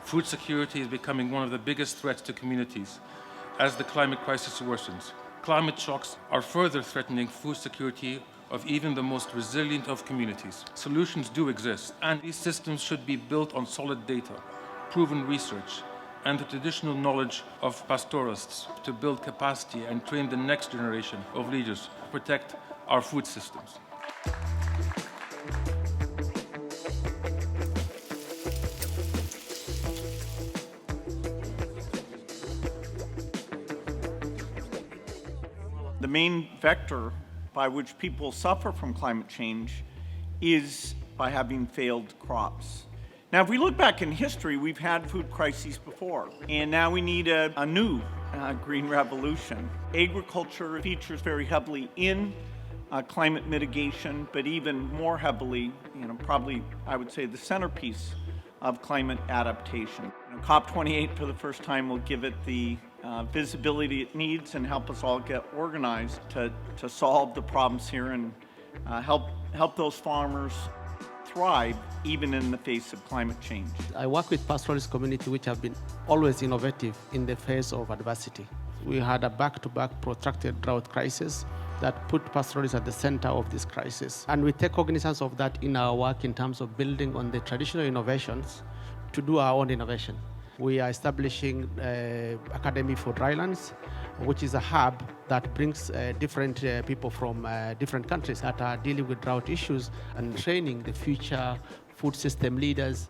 Food security is becoming one of the biggest threats to communities as the climate crisis worsens. Climate shocks are further threatening food security of even the most resilient of communities. Solutions do exist, and these systems should be built on solid data, proven research, and the traditional knowledge of pastoralists to build capacity and train the next generation of leaders to protect our food systems. The main vector by which people suffer from climate change is by having failed crops. Now, if we look back in history, we've had food crises before, and now we need a new green revolution. Agriculture features very heavily in climate mitigation, but even more heavily, probably I would say the centerpiece of climate adaptation. COP28 for the first time will give it the visibility it needs and help us all get organized to solve the problems here and help those farmers thrive even in the face of climate change. I work with pastoralist community which have been always innovative in the face of adversity. We had a back-to-back protracted drought crisis that put pastoralists at the center of this crisis. And we take cognizance of that in our work in terms of building on the traditional innovations to do our own innovation. We are establishing an Academy for Drylands, which is a hub that brings different people from different countries that are dealing with drought issues and training the future food system leaders.